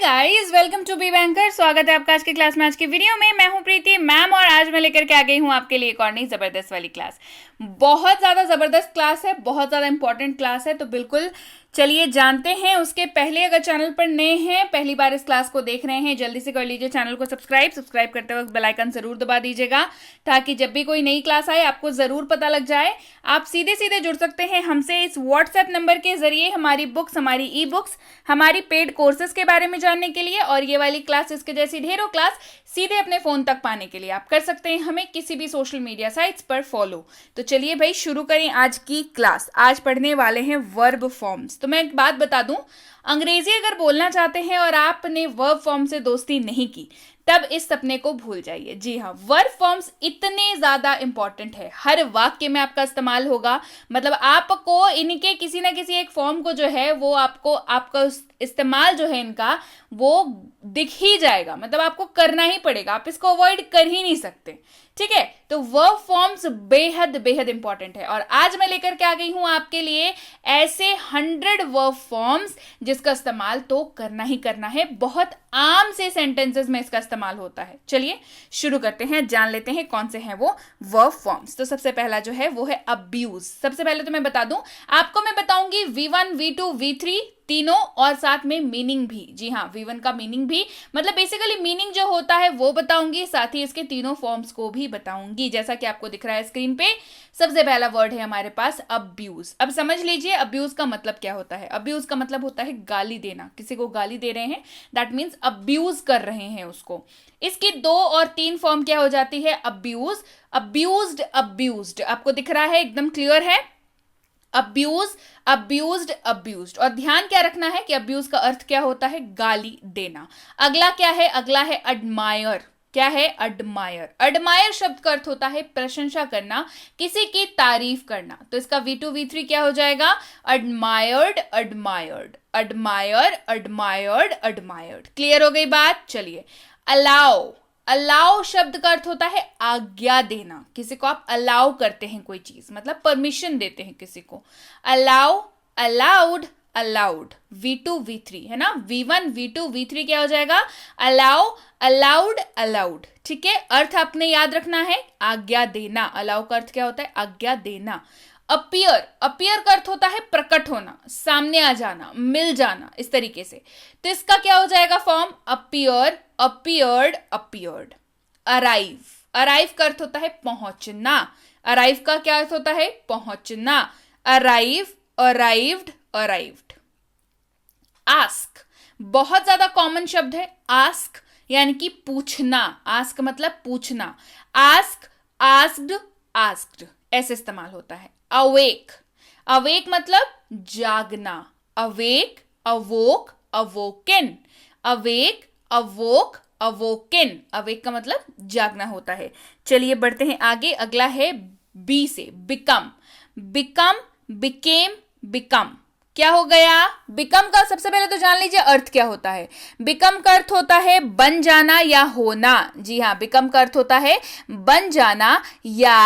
Guys, welcome to B Banker. स्वागत है आपका आज की क्लास में। आज की वीडियो में मैं हूं प्रीति मैम और आज मैं लेकर के आ गई हूं आपके लिए एक और नई जबरदस्त वाली क्लास। बहुत ज़्यादा ज़बरदस्त क्लास है, बहुत ज़्यादा इंपॉर्टेंट क्लास है, तो बिल्कुल चलिए जानते हैं। उसके पहले अगर चैनल पर नए हैं, पहली बार इस क्लास को देख रहे हैं, जल्दी से कर लीजिए चैनल को सब्सक्राइब करते वक्त बेल आइकन जरूर दबा दीजिएगा ताकि जब भी कोई नई क्लास आए आपको ज़रूर पता लग जाए। आप सीधे सीधे जुड़ सकते हैं हमसे इस व्हाट्सएप नंबर के जरिए हमारी बुक्स, हमारी ई बुक्स, हमारी पेड कोर्सेज के बारे में जानने के लिए और ये वाली क्लास, इसके जैसी ढेरों क्लास सीधे अपने फोन तक पाने के लिए आप कर सकते हैं हमें किसी भी सोशल मीडिया साइट्स पर फॉलो। तो चलिए भाई शुरू करें आज की क्लास। आज पढ़ने वाले हैं वर्ब फॉर्म्स। तो मैं एक बात बता दूं, अंग्रेजी अगर बोलना चाहते हैं और आपने वर्ब फॉर्म से दोस्ती नहीं की तब इस सपने को भूल जाइए। जी हाँ, वर्ब फॉर्म्स इतने ज्यादा इंपॉर्टेंट है, हर वाक्य में आपका इस्तेमाल होगा। मतलब आपको इनके किसी ना किसी एक फॉर्म को जो है वो आपको, आपका इस्तेमाल जो है इनका वो दिख ही जाएगा। मतलब आपको करना ही पड़ेगा, आप इसको अवॉइड कर ही नहीं सकते। ठीक है, तो वर्ब फॉर्म्स बेहद बेहद इंपॉर्टेंट है और आज मैं लेकर के आ गई हूं आपके लिए ऐसे 100 वर्ब फॉर्म्स जिसका इस्तेमाल तो करना ही करना है। बहुत आम से सेंटेंसेस में इसका इस्तेमाल होता है। चलिए शुरू करते हैं, जान लेते हैं कौन से हैं वो वर्ब फॉर्म्स। तो सबसे पहला जो है वो है अब्यूज। सबसे पहले तो मैं बता दूं आपको, मैं बताऊंगी V1, V2, V3 तीनों और साथ में मीनिंग भी। जी हाँ, V1 का मीनिंग भी, मतलब बेसिकली मीनिंग जो होता है वो बताऊंगी, साथ ही इसके तीनों फॉर्म्स को भी बताऊंगी। जैसा कि आपको दिख रहा है स्क्रीन पे, सबसे पहला वर्ड है हमारे पास अब्यूज। अब समझ लीजिए अब्यूज का मतलब क्या होता है। अब्यूज का मतलब होता है गाली देना। किसी को गाली दे रहे हैं, दैट मीन्स अब्यूज कर रहे हैं उसको। इसकी 2 और 3 फॉर्म क्या हो जाती है? Abuse, abused, abused. आपको दिख रहा है, एकदम क्लियर है। Abuse, abused, abused. और ध्यान क्या रखना है कि अब्यूज का अर्थ क्या होता है? गाली देना। अगला क्या है? अगला है एडमायर। क्या है? एडमायर। एडमायर शब्द का अर्थ होता है प्रशंसा करना, किसी की तारीफ करना। तो इसका V2, V3 क्या हो जाएगा? Admired, admired, admire, admired, admired. Clear हो गई बात? चलिए, अलाउ। अलाउ शब्द का अर्थ होता है आज्ञा देना। किसी को आप अलाउ करते हैं कोई चीज, मतलब परमिशन देते हैं किसी को। Allow, allowed, allowed. V2, V3 है ना। V1, V2, V3 क्या हो जाएगा? Allow, allowed, allowed. ठीक है, अर्थ आपने याद रखना है, आज्ञा देना। अलाउ का अर्थ क्या होता है? आज्ञा देना। अपीयर, अपीयर का अर्थ होता है प्रकट होना, सामने आ जाना, मिल जाना, इस तरीके से। तो इसका क्या हो जाएगा form? Appear, appeared, appeared. Arrive, arrive का अर्थ होता है पहुंचना। अराइव का क्या अर्थ होता है? पहुंचना। Arrive, arrived, arrived. आस्क, बहुत ज्यादा कॉमन शब्द है। आस्क यानी कि पूछना। आस्क मतलब पूछना। आस्क, आस्क्ड, आस्क्ड, ऐसे इस्तेमाल होता है। अवेक, अवेक मतलब जागना। Awake, awoke, awoken. Awake, awoke, awoken. Awake का मतलब जागना होता है। चलिए बढ़ते हैं आगे। अगला है बी से, बिकम। Become, became, become. क्या हो गया? बिकम का सबसे पहले तो जान लीजिए अर्थ क्या होता है। बिकम का अर्थ होता है बन जाना या होना। जी हाँ, बिकम का अर्थ होता है बन जाना या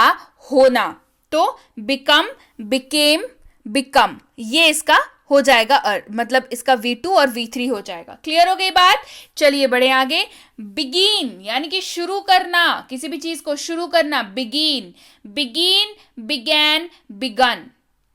होना। तो बिकम, बिकेम, बिकम, ये इसका हो जाएगा अर्थ, मतलब इसका V2 और V3 हो जाएगा। क्लियर हो गई बात? चलिए बढ़े आगे। बिगिन यानी कि शुरू करना, किसी भी चीज को शुरू करना। Begin, begin, began, begun.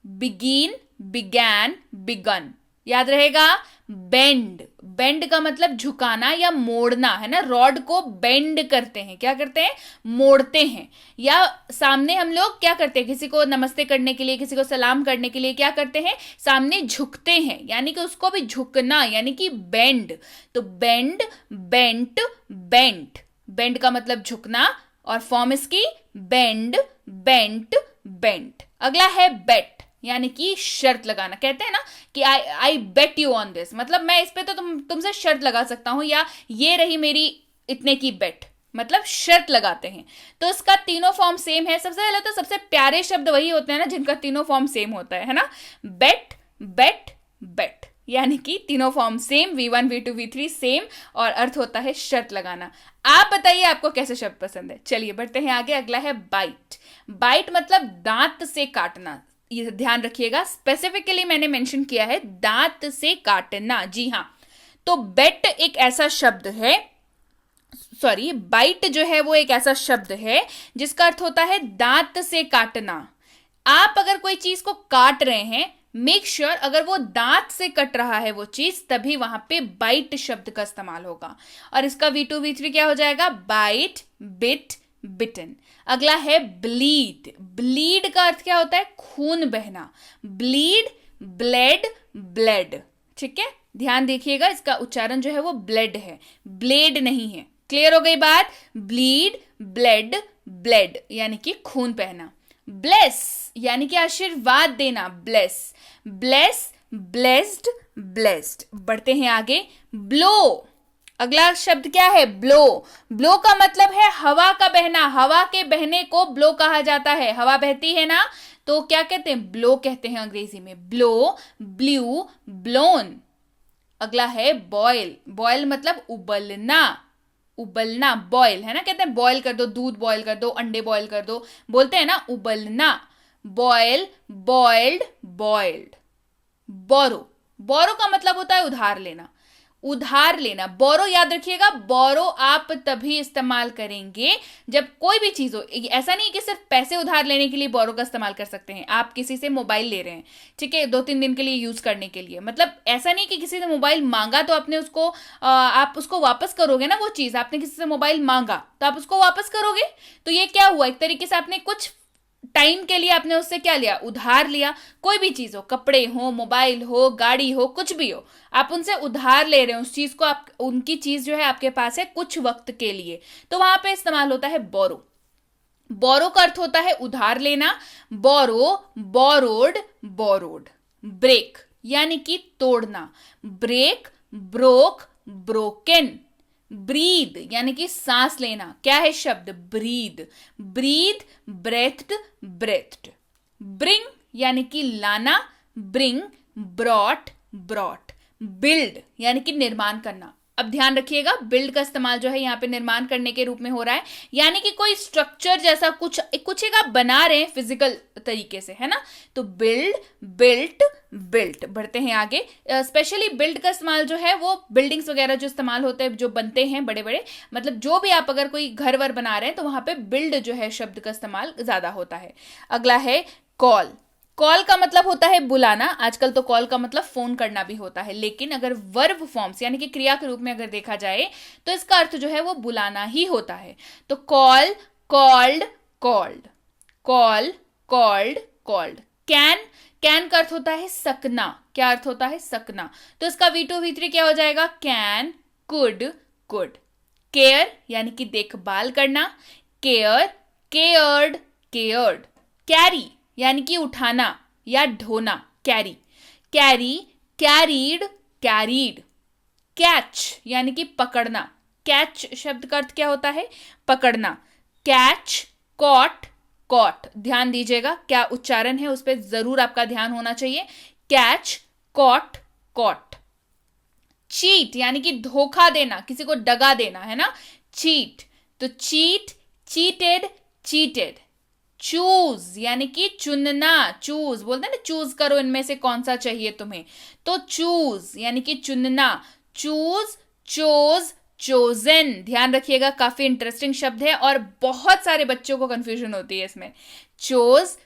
Begin, began, begun. याद रहेगा। बेंड, बेंड का मतलब झुकाना या मोड़ना है ना। रॉड को बेंड करते हैं, क्या करते हैं? मोड़ते हैं। या सामने हम लोग क्या करते हैं? किसी को नमस्ते करने के लिए, किसी को सलाम करने के लिए क्या करते हैं? सामने झुकते हैं, यानी कि उसको भी झुकना, यानी कि बेंड। तो बेंड, बेंट, बेंट। बेंड का मतलब झुकना और फॉर्म इसकी बेंड, बेंट, बेंट। अगला है बेट यानी कि शर्त लगाना। कहते हैं ना कि आई बेट यू ऑन दिस, मतलब मैं इस पे तो तुमसे शर्त लगा सकता हूं, या ये रही मेरी इतने की बेट, मतलब शर्त लगाते हैं। तो इसका तीनों फॉर्म सेम है। सबसे पहले तो सबसे प्यारे शब्द वही होते हैं ना जिनका तीनों फॉर्म सेम होता है ना। बेट, बेट, बेट, यानी कि तीनों form same. V1, V2, V3 same और अर्थ होता है शर्त लगाना। आप बताइए आपको कैसे शब्द पसंद है। चलिए बढ़ते हैं आगे। अगला है बाइट। बाइट मतलब दांत से काटना। ये ध्यान रखिएगा, स्पेसिफिकली मैंने मेंशन किया है दांत से काटना। जी हाँ, तो बेट एक ऐसा शब्द है, सॉरी बाइट जो है वो एक ऐसा शब्द है जिसका अर्थ होता है दांत से काटना। आप अगर कोई चीज को काट रहे हैं, मेक श्योर अगर वो दांत से कट रहा है वो चीज, तभी वहां पे बाइट शब्द का इस्तेमाल होगा। और इसका V2 V3 क्या हो जाएगा? बाइट, बिट, बिटन। अगला है ब्लीड। ब्लीड का अर्थ क्या होता है? खून बहना। Bleed, blade, blade. ठीक है, ध्यान देखिएगा, इसका उच्चारण जो है वो ब्लेड है, ब्लेड नहीं है। क्लियर हो गई बात? ब्लीड, ब्लेड, ब्लेड यानी कि खून बहना। ब्लेस यानी कि आशीर्वाद देना, ब्लेस, ब्लेस, ब्लेस्ड, ब्लेस्ड। बढ़ते हैं आगे। ब्लो, अगला शब्द क्या है? ब्लो। ब्लो का मतलब है हवा का बहना। हवा के बहने को ब्लो कहा जाता है। हवा बहती है ना, तो क्या कहते हैं? ब्लो कहते हैं अंग्रेजी में। Blow, blue, blown. अगला है बॉयल। बॉयल मतलब उबलना। उबलना, बॉयल है ना, कहते हैं बॉयल कर दो, दूध बॉयल कर दो, अंडे बॉयल कर दो, बोलते हैं ना उबलना। Boil, boiled, boiled. Borrow. Borrow का मतलब होता है उधार लेना। उधार लेना, बोरो याद रखिएगा। बोरो आप तभी इस्तेमाल करेंगे जब कोई भी चीज हो। ऐसा नहीं कि सिर्फ पैसे उधार लेने के लिए बोरो का इस्तेमाल कर सकते हैं। आप किसी से मोबाइल ले रहे हैं, ठीक है, 2-3 दिन के लिए यूज करने के लिए, मतलब ऐसा नहीं कि किसी से मोबाइल मांगा तो आपने उसको आप उसको वापस करोगे ना। वो चीज आपने किसी से मोबाइल मांगा तो आप उसको वापस करोगे, तो ये क्या हुआ? एक तरीके से आपने कुछ टाइम के लिए आपने उससे क्या लिया? उधार लिया। कोई भी चीज हो, कपड़े हो, मोबाइल हो, गाड़ी हो, कुछ भी हो, आप उनसे उधार ले रहे हो उस चीज को। आप उनकी चीज जो है आपके पास है कुछ वक्त के लिए, तो वहां पे इस्तेमाल होता है बोरो। बोरो का अर्थ होता है उधार लेना। बोरो, बोरोड, बोरोड। ब्रेक यानी कि तोड़ना। Break, broke, broken. ब्रीद यानी कि सांस लेना। क्या है शब्द? ब्रीद। ब्रीद, ब्रेथ्ड, ब्रेथ्ड। ब्रिंग यानी कि लाना। Bring, brought, brought. बिल्ड यानी कि निर्माण करना। अब ध्यान रखिएगा, बिल्ड का इस्तेमाल जो है यहाँ पे निर्माण करने के रूप में हो रहा है, यानी कि कोई स्ट्रक्चर जैसा कुछ एक आप बना रहे हैं फिजिकल तरीके से, है ना। तो बिल्ड, बिल्ट, बिल्ट। बढ़ते हैं आगे। स्पेशली बिल्ड का इस्तेमाल जो है वो बिल्डिंग्स वगैरह जो इस्तेमाल होते हैं, जो बनते हैं बड़े बड़े, मतलब जो भी आप अगर कोई घर वर बना रहे हैं तो वहां पे बिल्ड जो है शब्द का इस्तेमाल ज्यादा होता है। अगला है कॉल। कॉल का मतलब होता है बुलाना। आजकल तो कॉल का मतलब फोन करना भी होता है, लेकिन अगर वर्ब फॉर्म्स यानी कि क्रिया के रूप में अगर देखा जाए तो इसका अर्थ जो है वो बुलाना ही होता है। तो call, called, called. Call, called, called. Can, can का अर्थ होता है सकना। क्या अर्थ होता है? सकना। तो इसका V2 V3 क्या हो जाएगा? Can, could, could. केयर यानी कि देखभाल करना। Care, cared, cared. कैरी यानी कि उठाना या ढोना। Carry, carry, carried, carried. Catch यानी कि पकड़ना। कैच शब्द का अर्थ क्या होता है? पकड़ना। Catch, caught, caught. ध्यान दीजिएगा क्या उच्चारण है उस पर जरूर आपका ध्यान होना चाहिए। Catch, caught, cot. चीट यानी कि धोखा देना, किसी को दगा देना, है ना, चीट। तो चीट, चीटेड, चीटेड। चूज यानी कि चुनना। चूज बोलते हैं ना, चूज करो इनमें से कौन सा चाहिए तुम्हें, तो चूज यानी कि चुनना। Choose, chose, chosen. ध्यान रखिएगा, काफी इंटरेस्टिंग शब्द है और बहुत सारे बच्चों को कंफ्यूजन होती है इसमें। Chose,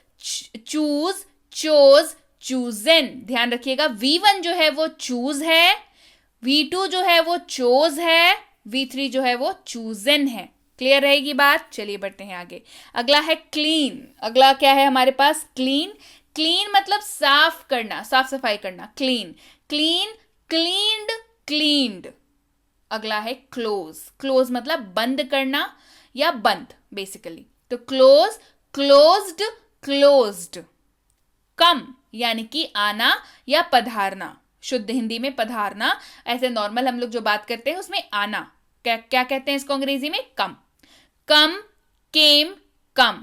choose, chose, chosen. ध्यान रखिएगा, V1 जो है वो चूज है, V2 जो है वो चोज है, V3 जो है वो चूजन है। क्लियर रहेगी बात? चलिए बढ़ते हैं आगे। अगला है क्लीन। अगला क्या है हमारे पास? क्लीन। क्लीन मतलब साफ करना, साफ सफाई करना। Clean, clean, cleaned, cleaned. अगला है क्लोज। क्लोज मतलब बंद करना या बंद बेसिकली। तो क्लोज, क्लोज्ड, क्लोज्ड। कम यानी कि आना या पधारना। शुद्ध हिंदी में पधारना, ऐसे नॉर्मल हम लोग जो बात करते हैं उसमें आना। क्या क्या कहते हैं इसको अंग्रेजी में? कम। कम, केम, कम।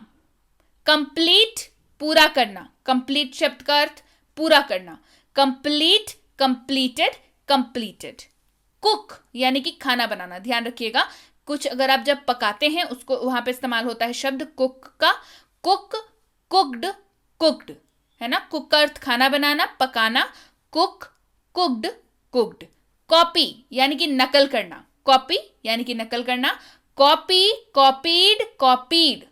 कंप्लीट, पूरा करना। कंप्लीट शब्द का अर्थ पूरा करना। Complete, completed, completed. कुक यानी कि खाना बनाना। ध्यान रखिएगा, कुछ अगर आप जब पकाते हैं उसको वहां पे इस्तेमाल होता है शब्द कुक का। कुक, कुक्ड, कुक्ड, है ना। कुक का अर्थ खाना बनाना, पकाना। Cook, cooked, cooked. कॉपी यानी कि नकल करना, कॉपी यानी कि नकल करना, copy, copied, copied,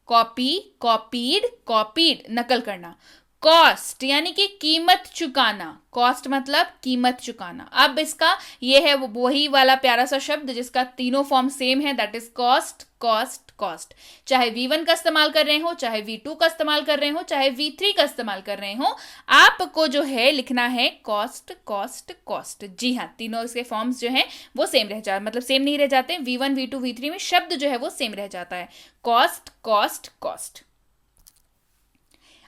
copy, copied, copied, नकल करना। कॉस्ट यानी कि कीमत चुकाना, कॉस्ट मतलब कीमत चुकाना। अब इसका ये है वही वाला प्यारा सा शब्द जिसका तीनों फॉर्म सेम है, that is cost, cost, cost. चाहे V1 का इस्तेमाल कर रहे हो, चाहे V2 का इस्तेमाल कर रहे हो, चाहे V3 का इस्तेमाल कर रहे हो, आपको जो है लिखना है कॉस्ट, कॉस्ट, कॉस्ट। जी हाँ, तीनों इसके फॉर्म्स जो हैं वो सेम रह जाते, मतलब सेम नहीं रह जाते, V1, V2, V3 में शब्द जो है वो सेम रह जाता है, कॉस्ट, कॉस्ट, कॉस्ट।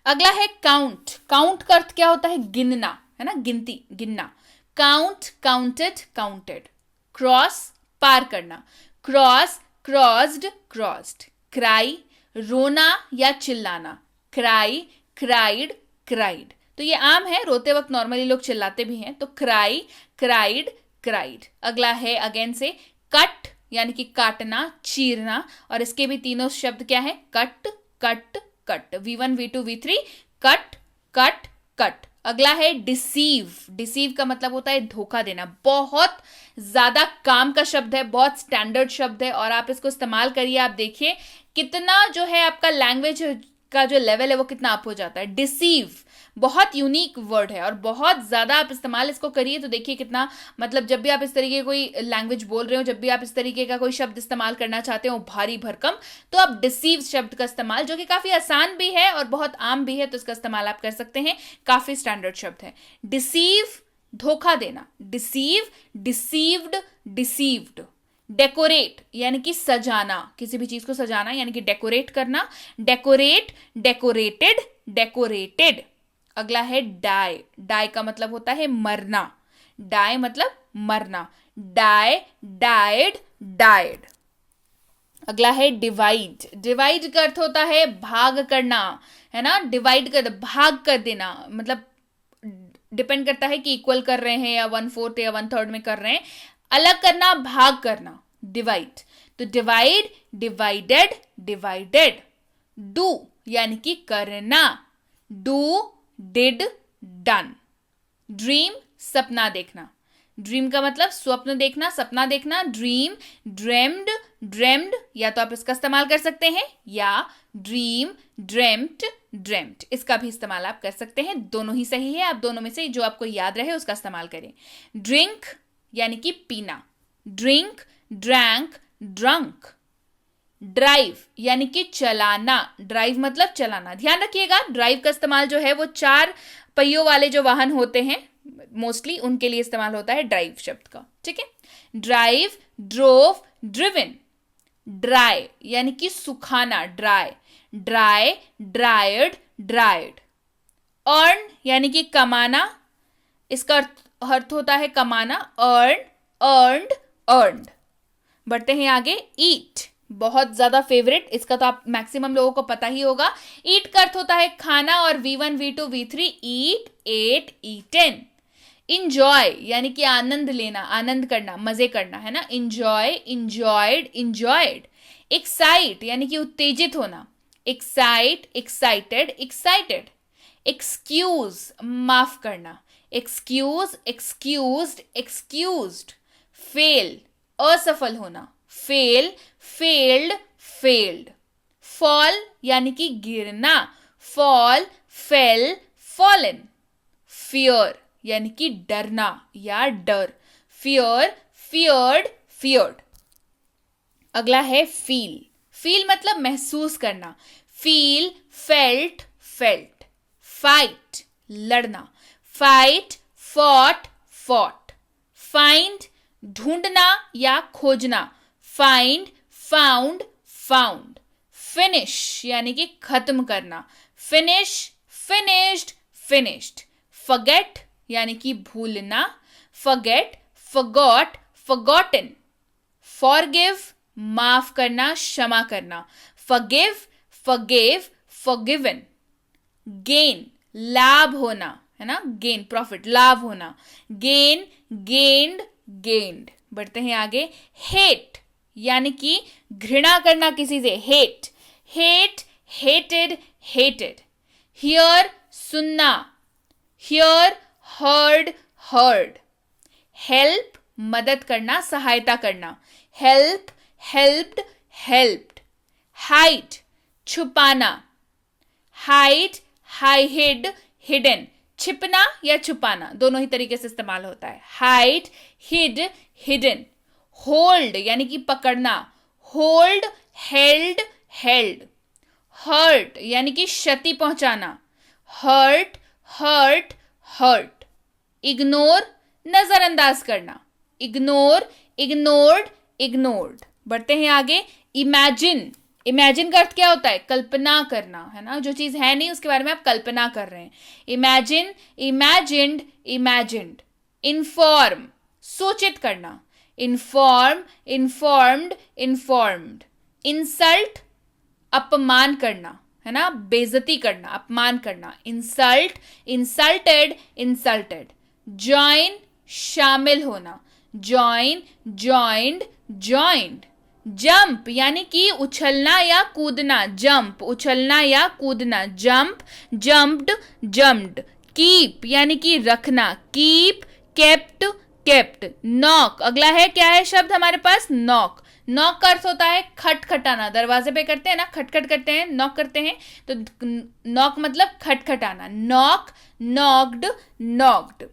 अगला है काउंट। काउंट का अर्थ क्या होता है? गिनना, है ना, गिनती, गिनना। Count, counted, counted. क्रॉस, पार करना, क्रॉस, क्रॉस्ड, क्रॉस्ड। क्राई, रोना या चिल्लाना, क्राई, क्राइड, क्राइड। तो ये आम है, रोते वक्त नॉर्मली लोग चिल्लाते भी हैं, तो क्राई, क्राइड, क्राइड। अगला है अगेन से कट यानी कि काटना, चीरना, और इसके भी तीनों शब्द क्या है? Cut, cut, cut. V1, V2, V3, cut, cut, cut. अगला है डिसीव। डिसीव का मतलब होता है धोखा देना। बहुत ज्यादा काम का शब्द है, बहुत स्टैंडर्ड शब्द है, और आप इसको इस्तेमाल करिए, आप देखिए कितना जो है आपका लैंग्वेज का जो लेवल है वो कितना अप हो जाता है। डिसीव बहुत यूनिक वर्ड है और बहुत ज्यादा आप इस्तेमाल इसको करिए, तो देखिए कितना, मतलब जब भी आप इस तरीके कोई लैंग्वेज बोल रहे हो, जब भी आप इस तरीके का कोई शब्द इस्तेमाल करना चाहते हो भारी भरकम, तो आप डिसीव शब्द का इस्तेमाल, जो कि काफी आसान भी है और बहुत आम भी है, तो इसका इस्तेमाल आप कर सकते हैं, काफी स्टैंडर्ड शब्द है। डिसीव, धोखा देना, डिसीव, डिसीव्ड, डिसीव्ड। डेकोरेट यानी कि सजाना, किसी भी चीज को सजाना यानी कि डेकोरेट करना, डेकोरेट, डेकोरेटेड, डेकोरेटेड। अगला है डाई। डाई का मतलब होता है मरना, डाई मतलब मरना, डाई, डाइड, डाइड। अगला है डिवाइड। डिवाइड का अर्थ होता है भाग करना, है ना, डिवाइड कर, भाग कर देना, मतलब डिपेंड करता है कि इक्वल कर रहे हैं या 1/4 या 1/3 में कर रहे हैं, अलग करना, भाग करना, डिवाइड। तो डिवाइड, डिवाइडेड, डिवाइडेड। डू यानी कि करना, डू, डिड, डन। ड्रीम, सपना देखना, ड्रीम का मतलब स्वप्न देखना, सपना देखना, ड्रीम, ड्रेम्ड, ड्रेम्ड, या तो आप इसका इस्तेमाल कर सकते हैं, या ड्रीम, ड्रेम्ड, ड्रेम्ड, इसका भी इस्तेमाल आप कर सकते हैं, दोनों ही सही है, आप दोनों में से जो आपको याद रहे उसका इस्तेमाल करें। ड्रिंक यानी कि पीना, ड्रिंक, ड्रैंक, ड्रंक। ड्राइव यानी कि चलाना, ड्राइव मतलब चलाना। ध्यान रखिएगा, ड्राइव का इस्तेमाल जो है वो 4 पहियों वाले जो वाहन होते हैं मोस्टली उनके लिए इस्तेमाल होता है ड्राइव शब्द का, ठीक है। Drive, drove, driven. ड्राई यानी कि सुखाना, dry, dry, dried, dried. Earn यानी कि कमाना, इसका अर्थ होता है कमाना, अर्न, अर्नड, अर्नड। बढ़ते हैं आगे। ईट, बहुत ज्यादा फेवरेट, इसका तो आप मैक्सिमम लोगों को पता ही होगा। ईट का अर्थ होता है खाना, और V1, V2, V3, ईट, एट, ईटन। इंजॉय यानी कि आनंद लेना, आनंद करना, मजे करना, है ना, इंजॉय, इंजॉयड, इंजॉयड। एक्साइट यानी कि उत्तेजित होना, एक्साइट, एक्साइटेड, एक्साइटेड। एक्सक्यूज, माफ करना, एक्सक्यूज, एक्सक्यूज्ड, एक्सक्यूज्ड। फेल, असफल होना, फेल, फेल्ड, फेल्ड। फॉल यानी कि गिरना, फॉल, फेल, फॉलन। फियर यानी कि डरना या डर, फियर, फियर्ड, फियर्ड। अगला है फील। फील मतलब महसूस करना, फील, फेल्ट, फेल्ट। फाइट, लड़ना, फाइट, फॉट, फॉट। फाइंड, ढूंढना या खोजना, फाइंड, फाउंड, फाउंड। फिनिश यानी कि खत्म करना, फिनिश, फिनिश्ड, फिनिश्ड। फॉरगेट यानी कि भूलना, फॉरगेट, फॉरगॉट, फॉरगॉटन। फॉरगिव, माफ करना, क्षमा करना, फॉरगिव, फॉरगिव, फॉरगिवन। गेन, लाभ होना, है ना, गेन, प्रॉफिट, लाभ होना, गेन, गेन्ड, गेन्ड। बढ़ते हैं आगे। हेट यानी कि घृणा करना किसी से, hate, hate, hated, hated. Here, सुनना, हियर, हर्ड, हर्ड। हेल्प मदद करना, सहायता करना। Help, helped, helped. हाइड, छुपाना। हाइड, हाइड, हिडन, छिपना या छुपाना, दोनों ही तरीके से इस्तेमाल होता है। Hide, hide, hidden. होल्ड यानी कि पकड़ना। Hold, held, held. हर्ट यानी कि क्षति पहुंचाना। Hurt, hurt, hurt. इग्नोर, नजरअंदाज करना। Ignore, ignored, ignored. बढ़ते हैं आगे। इमेजिन, इमेजिन का अर्थ क्या होता है? कल्पना करना, है ना, जो चीज है नहीं उसके बारे में आप कल्पना कर रहे हैं। Imagine, imagined, imagined. इन्फॉर्म, सूचित करना। Inform, informed, informed. इंसल्ट, अपमान करना, है ना, बेइज्जती करना, अपमान करना। Insult, insulted, insulted. ज्वाइन, शामिल होना। Join, joined, joined. जंप यानी कि उछलना या कूदना। जंप, उछलना या कूदना। Jump, jumped, jumped. कीप यानी कि रखना। Keep, kept, kept. नॉक, अगला है, क्या है शब्द हमारे पास? नॉक। नॉक का अर्थ होता है खटखटाना। दरवाजे पे करते हैं ना, खटखट करते हैं, नॉक करते हैं, तो नॉक मतलब खटखटाना। Knock, knocked, knocked.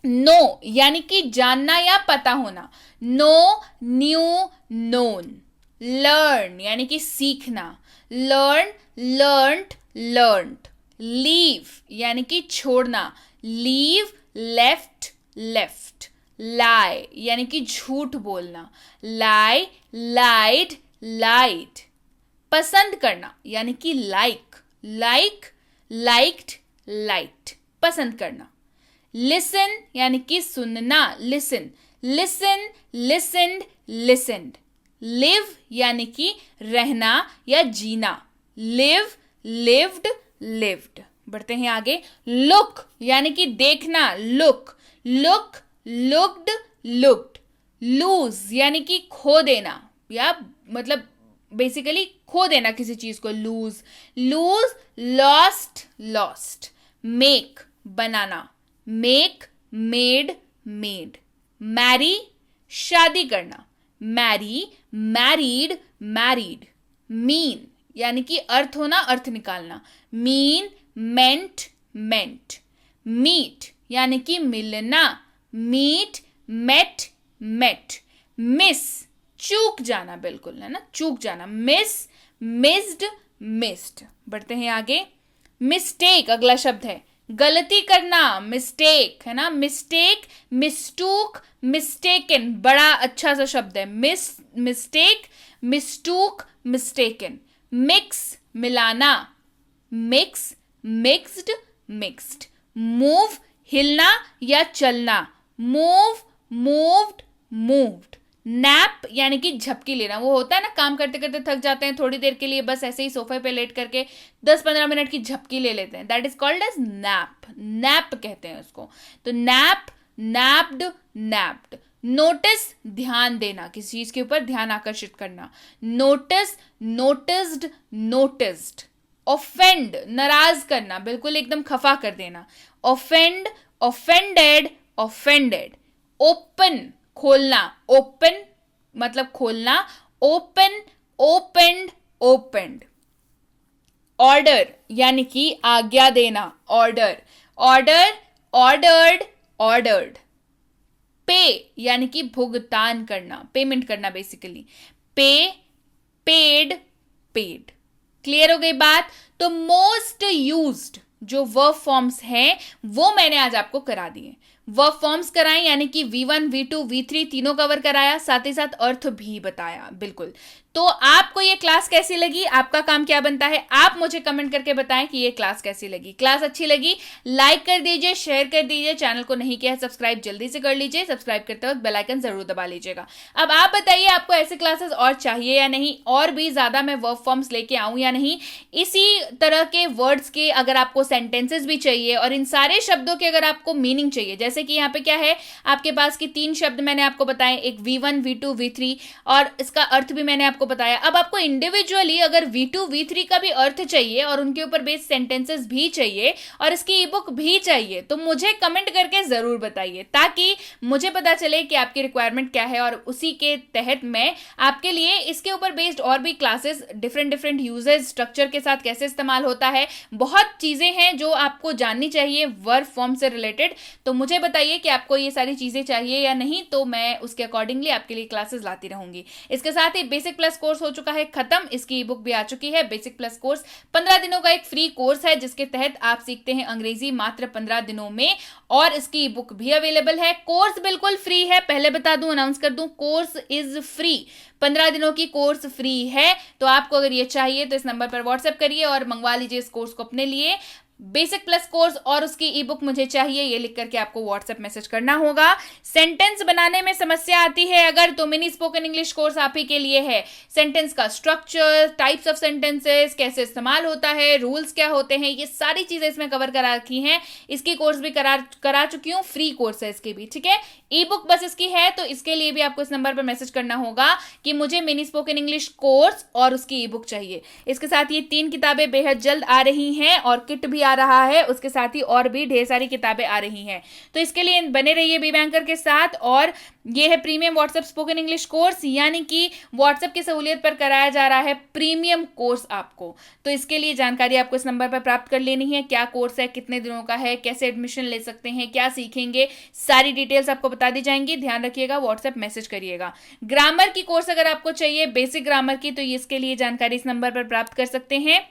नो यानी कि जानना या पता होना। No, new, known. लर्न यानी कि सीखना। Learn, learned, learned. लीव यानी कि छोड़ना। Leave, left, left. लाई यानी कि झूठ बोलना। लाई, लाइड, लाइड। पसंद करना यानी कि लाइक। Like, liked, liked. पसंद करना। लिसन यानी कि सुनना। Listen, listen, listened, listened. Live यानी कि रहना या जीना। Live, lived, lived. बढ़ते हैं आगे। लुक यानी कि देखना। Look, look, looked, looked. Lose यानी कि खो देना या मतलब बेसिकली खो देना किसी चीज को। Lose, lose, lost, lost. Make, बनाना। Make, made, made. मैरी, शादी करना। Mary, married, married. मीन यानी कि अर्थ होना, अर्थ निकालना। मीन, मेंट, मेंट। मीट यानी कि मिलना। Meet, met, met. मिस, चूक जाना, बिल्कुल, है ना, चूक जाना। Miss, missed, missed. बढ़ते हैं आगे। मिस्टेक अगला शब्द है, गलती करना। मिस्टेक, है ना, मिस्टेक, मिस्टूक, मिस्टेकन। बड़ा अच्छा सा शब्द है। Mistake, mistook, mistaken. मिक्स, मिलाना। Mix, mixed, mixed. मूव, हिलना या चलना। Move, moved, moved. नैप यानी कि झपकी लेना। वो होता है ना, काम करते करते थक जाते हैं, थोड़ी देर के लिए बस ऐसे ही सोफे पे लेट करके 10-15 मिनट की झपकी ले लेते हैं। That is called as nap. Nap कहते हैं उसको। तो नैप, नैप्ड, नैप्ड। नोटिस, ध्यान देना, किसी चीज के ऊपर ध्यान आकर्षित करना। Notice, noticed, noticed. ऑफेंड, नाराज करना, बिल्कुल एकदम खफा कर देना। Offend, offended, offended. ओपन, खोलना। ओपन मतलब खोलना। Open, opened, opened. ऑर्डर यानी कि आज्ञा देना। Order, order, ordered, ordered. पे यानी कि भुगतान करना, पेमेंट करना बेसिकली। पे, पेड, पेड। क्लियर हो गई बात? तो मोस्ट यूज्ड जो वर्ब फॉर्म्स हैं वो मैंने आज आपको करा दिए। वर्ब फॉर्म्स कराए यानी कि V1, V2, V3 तीनों कवर कराया, साथ ही साथ अर्थ भी बताया। बिल्कुल। तो आपको ये क्लास कैसी लगी? आपका काम क्या बनता है, आप मुझे कमेंट करके बताएं कि ये क्लास कैसी लगी। क्लास अच्छी लगी लाइक कर दीजिए, शेयर कर दीजिए। चैनल को नहीं किया है सब्सक्राइब, जल्दी से कर लीजिए। सब्सक्राइब करते वक्त बेल आइकन जरूर दबा लीजिएगा। अब आप बताइए आपको ऐसे क्लासेस और चाहिए या नहीं, और भी ज्यादा मैं वर्ब फॉर्म्स लेके आऊं या नहीं। इसी तरह के वर्ड्स के अगर आपको सेंटेंसेस भी चाहिए और इन सारे शब्दों के अगर आपको मीनिंग चाहिए, जैसे कि यहाँ पे क्या है आपके पास की 3 शब्द मैंने आपको बताए, एक V1, V2, V3 और इसका अर्थ भी मैंने आपको आपको बताया। अब आपको इंडिविजुअली अगर V2 V3 का भी अर्थ चाहिए और उनके ऊपर बेस्ड सेंटेंसेस भी चाहिए और इसकी ई बुक भी चाहिए तो मुझे कमेंट करके जरूर बताइए, ताकि मुझे पता चले कि आपकी रिक्वायरमेंट क्या है और उसी के तहत मैं आपके लिए इसके ऊपर बेस्ड और भी क्लासेस, डिफरेंट यूजेज, स्ट्रक्चर के साथ कैसे इस्तेमाल होता है, बहुत चीजें हैं जो आपको जाननी चाहिए वर्ब फॉर्म से रिलेटेड। तो मुझे बताइए कि आपको ये सारी चीजें चाहिए या नहीं, तो मैं उसके अकॉर्डिंगली आपके लिए क्लासेस लाती रहूंगी। इसके साथ ही बेसिक प्लस कोर्स हो चुका है खत्म, इसकी ई बुक भी आ चुकी है। बेसिक प्लस कोर्स 15 दिनों का एक फ्री कोर्स है जिसके तहत आप सीखते हैं अंग्रेजी मात्र 15 दिनों में, और इसकी ई बुक भी अवेलेबल है। कोर्स बिल्कुल फ्री है, पहले बता दूं, अनाउंस कर दूं, कोर्स इज फ्री। 15 दिनों की कोर्स फ्री है। तो आपको अगर ये चाहिए तो इस नंबर पर व्हाट्सएप करिए और मंगवा लीजिए इस कोर्स को अपने लिए। बेसिक प्लस कोर्स और उसकी ई बुक मुझे चाहिए, ये लिख करके आपको व्हाट्सएप मैसेज करना होगा। सेंटेंस बनाने में समस्या आती है अगर, तो मिनी स्पोकन इंग्लिश कोर्स आप ही के लिए है। सेंटेंस का स्ट्रक्चर, टाइप्स ऑफ सेंटेंसेस, कैसे इस्तेमाल होता है, रूल्स क्या होते हैं, ये सारी चीजें इसमें कवर करा रखी हैं। इसकी कोर्स भी करा चुकी हूँ, फ्री कोर्स है इसकी भी, ठीक है। ई बुक बस इसकी है, तो इसके लिए भी आपको इस नंबर पर मैसेज करना होगा कि मुझे मिनी स्पोकन इंग्लिश कोर्स और उसकी ई बुक चाहिए। इसके साथ ये 3 किताबें बेहद जल्द आ रही हैं और किट भी आ रहा है, उसके साथ ही और भी ढेर सारी किताबें आ रही हैं। तो इसके लिए बने रहिए बी बैंकर के साथ। और ये है premium WhatsApp spoken English course, यानी कि व्हाट्सएप की सहूलियत पर कराया जा रहा है प्रीमियम कोर्स आपको। तो इसके लिए जानकारी आपको इस नंबर पर प्राप्त कर लेनी है। क्या कोर्स है, कितने दिनों का है, कैसे एडमिशन ले सकते हैं, क्या सीखेंगे, सारी डिटेल्स आपको बता दी जाएंगी। ध्यान रखिएगा, व्हाट्सएप मैसेज करिएगा। ग्रामर की कोर्स अगर आपको चाहिए, बेसिक ग्रामर की, तो इसके लिए जानकारी इस नंबर पर प्राप्त कर सकते हैं।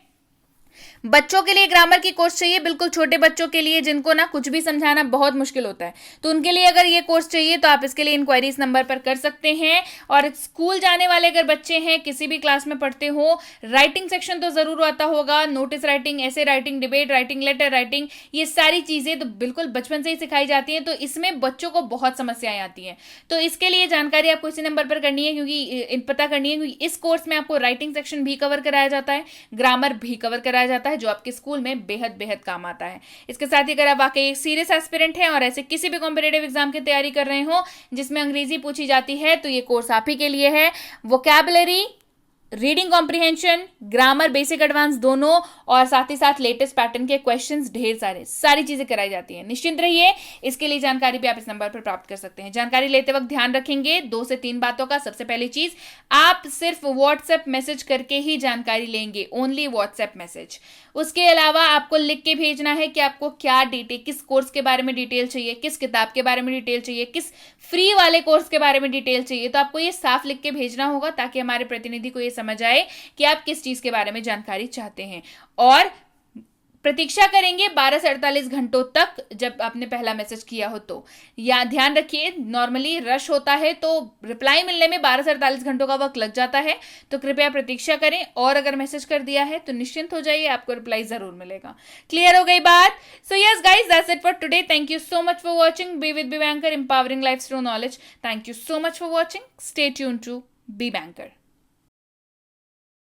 बच्चों के लिए ग्रामर की कोर्स चाहिए, बिल्कुल छोटे बच्चों के लिए जिनको ना कुछ भी समझाना बहुत मुश्किल होता है, तो उनके लिए अगर ये कोर्स चाहिए तो आप इसके लिए इंक्वायरी इस नंबर पर कर सकते हैं। और स्कूल जाने वाले अगर बच्चे हैं, किसी भी क्लास में पढ़ते हो, राइटिंग सेक्शन तो जरूर आता होगा, notice writing, essay writing, debate writing, letter writing, ये सारी चीजें तो बिल्कुल बचपन से ही सिखाई जाती हैं। तो इसमें बच्चों को बहुत समस्याएं आती हैं, तो इसके लिए जानकारी आपको इसी नंबर पर करनी है, क्योंकि पता करनी है, क्योंकि इस कोर्स में आपको राइटिंग सेक्शन भी कवर कराया जाता है, ग्रामर भी कवर कराया जाता है, जो आपके स्कूल में बेहद काम आता है। इसके साथ ही अगर आप वाकई एक सीरियस एस्पिरेंट हैं और ऐसे किसी भी कॉम्पिटिटिव एग्जाम की तैयारी कर रहे हो जिसमें अंग्रेजी पूछी जाती है, तो ये कोर्स आप ही के लिए है। Vocabulary, reading comprehension, grammar basic advance दोनों, और साथ ही साथ लेटेस्ट पैटर्न के क्वेश्चंस, ढेर सारी चीजें कराई जाती हैं। निश्चिंत रहिए, इसके लिए जानकारी भी आप इस नंबर पर प्राप्त कर सकते हैं। जानकारी लेते वक्त ध्यान रखेंगे 2 से 3 बातों का। सबसे पहली चीज, आप सिर्फ व्हाट्सएप मैसेज करके ही जानकारी लेंगे, ओनली व्हाट्सएप मैसेज। उसके अलावा आपको लिख के भेजना है कि आपको क्या डिटेल, किस कोर्स के बारे में डिटेल चाहिए, किस किताब के बारे में डिटेल चाहिए, किस फ्री वाले कोर्स के बारे में डिटेल चाहिए। तो आपको ये साफ लिख के भेजना होगा, ताकि हमारे प्रतिनिधि को ये समझ आए कि आप किस चीज के बारे में जानकारी चाहते हैं। और प्रतीक्षा करेंगे 12 से 48 घंटों तक, जब आपने पहला मैसेज किया हो तो। या ध्यान रखिए, नॉर्मली रश होता है तो रिप्लाई मिलने में 12 से 48 घंटों का वक्त लग जाता है, तो कृपया प्रतीक्षा करें। और अगर मैसेज कर दिया है तो निश्चिंत हो जाइए, आपको रिप्लाई जरूर मिलेगा। क्लियर हो गई बात? So yes guys, that's it for today. Thank you so much for watching be with B Banker, empowering life through knowledge. Thank you so much for watching. Stay tuned to B banker.